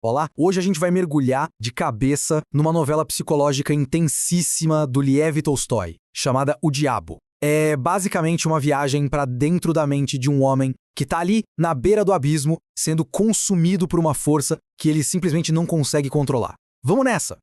Olá, hoje a gente vai mergulhar de cabeça numa novela psicológica intensíssima do Lev Tolstói, chamada O Diabo. É basicamente uma viagem para dentro da mente de um homem que tá ali na beira do abismo, sendo consumido por uma força que ele simplesmente não consegue controlar. Vamos nessa!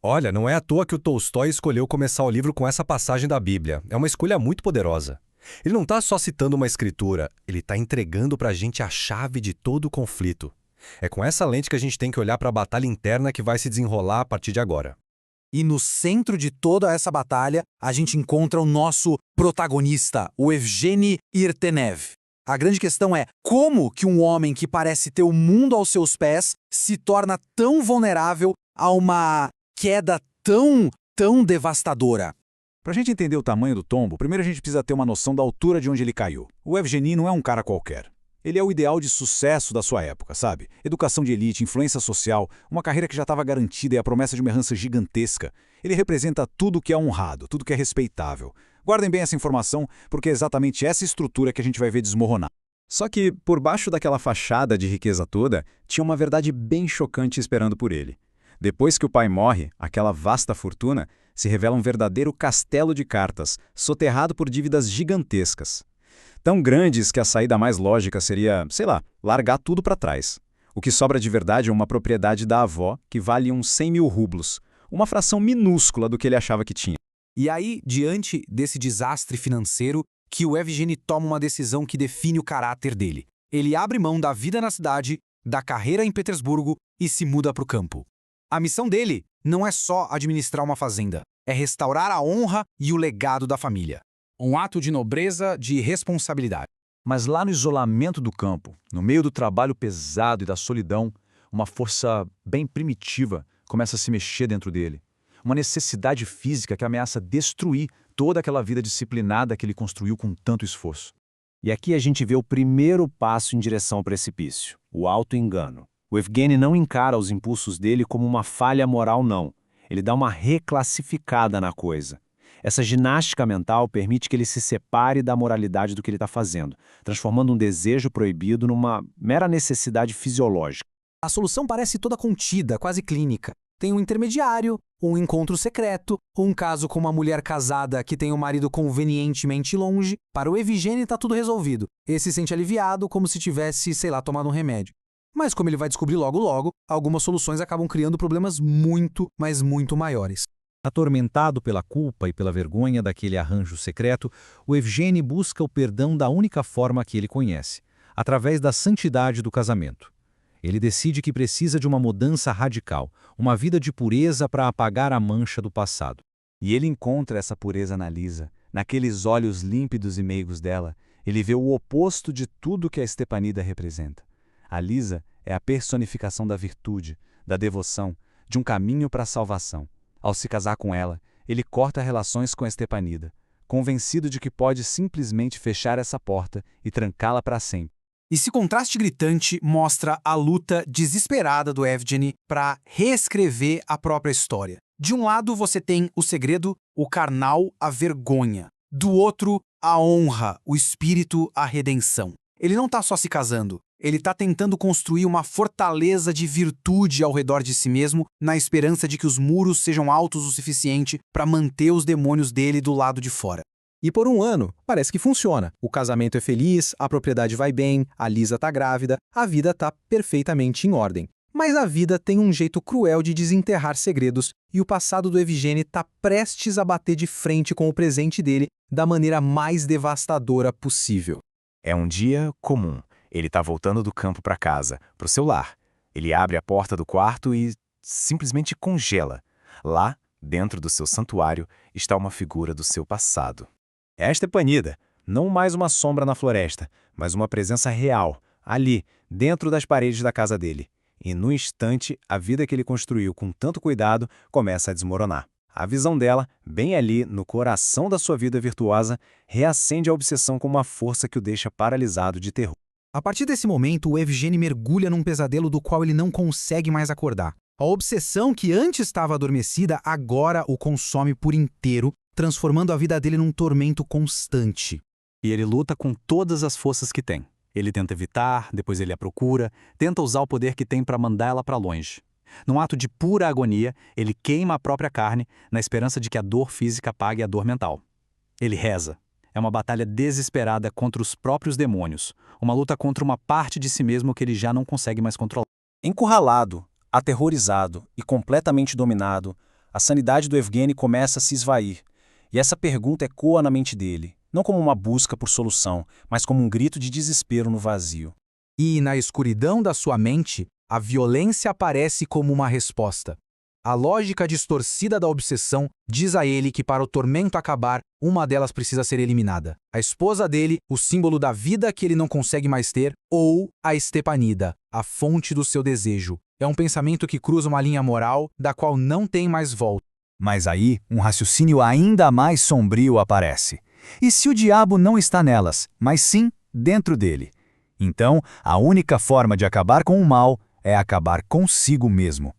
Olha, não é à toa que o Tolstói escolheu começar o livro com essa passagem da Bíblia. É uma escolha muito poderosa. Ele não está só citando uma escritura, ele está entregando para a gente a chave de todo o conflito. É com essa lente que a gente tem que olhar para a batalha interna que vai se desenrolar a partir de agora. E no centro de toda essa batalha, a gente encontra o nosso protagonista, o Evgeny Irtenev. A grande questão é como que um homem que parece ter o mundo aos seus pés se torna tão vulnerável a uma queda tão devastadora. Pra gente entender o tamanho do tombo, primeiro a gente precisa ter uma noção da altura de onde ele caiu. O Evgeny não é um cara qualquer. Ele é o ideal de sucesso da sua época, sabe? Educação de elite, influência social, uma carreira que já estava garantida e a promessa de uma herança gigantesca. Ele representa tudo que é honrado, tudo que é respeitável. Guardem bem essa informação, porque é exatamente essa estrutura que a gente vai ver desmoronar. Só que, por baixo daquela fachada de riqueza toda, tinha uma verdade bem chocante esperando por ele. Depois que o pai morre, aquela vasta fortuna se revela um verdadeiro castelo de cartas, soterrado por dívidas gigantescas. Tão grandes que a saída mais lógica seria, sei lá, largar tudo para trás. O que sobra de verdade é uma propriedade da avó que vale uns 100 mil rublos, uma fração minúscula do que ele achava que tinha. E aí, diante desse desastre financeiro, que o Evgeny toma uma decisão que define o caráter dele. Ele abre mão da vida na cidade, da carreira em Petersburgo e se muda para o campo. A missão dele não é só administrar uma fazenda, é restaurar a honra e o legado da família. Um ato de nobreza, de responsabilidade. Mas lá no isolamento do campo, no meio do trabalho pesado e da solidão, uma força bem primitiva começa a se mexer dentro dele. Uma necessidade física que ameaça destruir toda aquela vida disciplinada que ele construiu com tanto esforço. E aqui a gente vê o primeiro passo em direção ao precipício, o auto-engano. O Evgeny não encara os impulsos dele como uma falha moral, não. Ele dá uma reclassificada na coisa. Essa ginástica mental permite que ele se separe da moralidade do que ele está fazendo, transformando um desejo proibido numa mera necessidade fisiológica. A solução parece toda contida, quase clínica. Tem um intermediário, um encontro secreto, um caso com uma mulher casada que tem um marido convenientemente longe. Para o Evgeny está tudo resolvido. Ele se sente aliviado, como se tivesse, sei lá, tomado um remédio. Mas como ele vai descobrir logo, algumas soluções acabam criando problemas muito, mas muito maiores. Atormentado pela culpa e pela vergonha daquele arranjo secreto, o Evgeny busca o perdão da única forma que ele conhece, através da santidade do casamento. Ele decide que precisa de uma mudança radical, uma vida de pureza para apagar a mancha do passado. E ele encontra essa pureza na Lisa, naqueles olhos límpidos e meigos dela. Ele vê o oposto de tudo que a Stepanida representa. A Lisa é a personificação da virtude, da devoção, de um caminho para a salvação. Ao se casar com ela, ele corta relações com a Stepanida, convencido de que pode simplesmente fechar essa porta e trancá-la para sempre. Esse contraste gritante mostra a luta desesperada do Evgeny para reescrever a própria história. De um lado você tem o segredo, o carnal, a vergonha. Do outro, a honra, o espírito, a redenção. Ele não está só se casando, ele está tentando construir uma fortaleza de virtude ao redor de si mesmo, na esperança de que os muros sejam altos o suficiente para manter os demônios dele do lado de fora. E por um ano, parece que funciona. O casamento é feliz, a propriedade vai bem, a Lisa tá grávida, a vida tá perfeitamente em ordem. Mas a vida tem um jeito cruel de desenterrar segredos e o passado do Evgeny tá prestes a bater de frente com o presente dele da maneira mais devastadora possível. É um dia comum. Ele está voltando do campo para casa, para o seu lar. Ele abre a porta do quarto e simplesmente congela. Lá, dentro do seu santuário, está uma figura do seu passado. É a Stepanida, não mais uma sombra na floresta, mas uma presença real, ali, dentro das paredes da casa dele. E no instante, a vida que ele construiu com tanto cuidado começa a desmoronar. A visão dela, bem ali, no coração da sua vida virtuosa, reacende a obsessão com uma força que o deixa paralisado de terror. A partir desse momento, o Evgeny mergulha num pesadelo do qual ele não consegue mais acordar. A obsessão que antes estava adormecida, agora o consome por inteiro, transformando a vida dele num tormento constante. E ele luta com todas as forças que tem. Ele tenta evitar, depois ele a procura, tenta usar o poder que tem para mandar ela para longe. Num ato de pura agonia, ele queima a própria carne na esperança de que a dor física pague a dor mental. Ele reza. É uma batalha desesperada contra os próprios demônios, uma luta contra uma parte de si mesmo que ele já não consegue mais controlar. Encurralado, aterrorizado e completamente dominado, a sanidade do Evgeny começa a se esvair, e essa pergunta ecoa na mente dele, não como uma busca por solução, mas como um grito de desespero no vazio. E, na escuridão da sua mente, a violência aparece como uma resposta. A lógica distorcida da obsessão diz a ele que para o tormento acabar, uma delas precisa ser eliminada. A esposa dele, o símbolo da vida que ele não consegue mais ter, ou a Stepanida, a fonte do seu desejo. É um pensamento que cruza uma linha moral da qual não tem mais volta. Mas aí, um raciocínio ainda mais sombrio aparece. E se o diabo não está nelas, mas sim dentro dele? Então, a única forma de acabar com o mal é acabar consigo mesmo.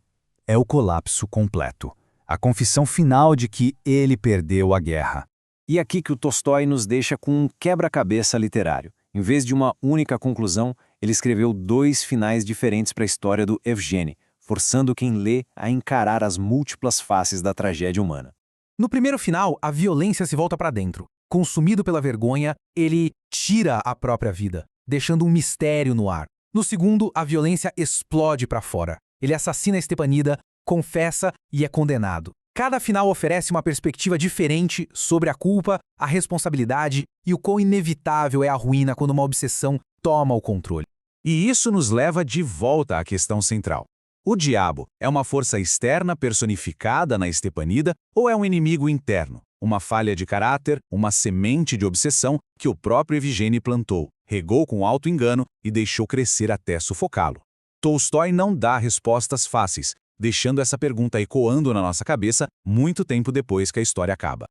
É o colapso completo. A confissão final de que ele perdeu a guerra. E aqui que o Tolstói nos deixa com um quebra-cabeça literário. Em vez de uma única conclusão, ele escreveu 2 finais diferentes para a história do Evgeny, forçando quem lê a encarar as múltiplas faces da tragédia humana. No primeiro final, a violência se volta para dentro. Consumido pela vergonha, ele tira a própria vida, deixando um mistério no ar. No segundo, a violência explode para fora. Ele assassina Stepanida, confessa e é condenado. Cada final oferece uma perspectiva diferente sobre a culpa, a responsabilidade e o quão inevitável é a ruína quando uma obsessão toma o controle. E isso nos leva de volta à questão central. O diabo é uma força externa personificada na Stepanida ou é um inimigo interno, uma falha de caráter, uma semente de obsessão que o próprio Evgeny plantou, regou com auto-engano e deixou crescer até sufocá-lo? Tolstói não dá respostas fáceis, deixando essa pergunta ecoando na nossa cabeça muito tempo depois que a história acaba.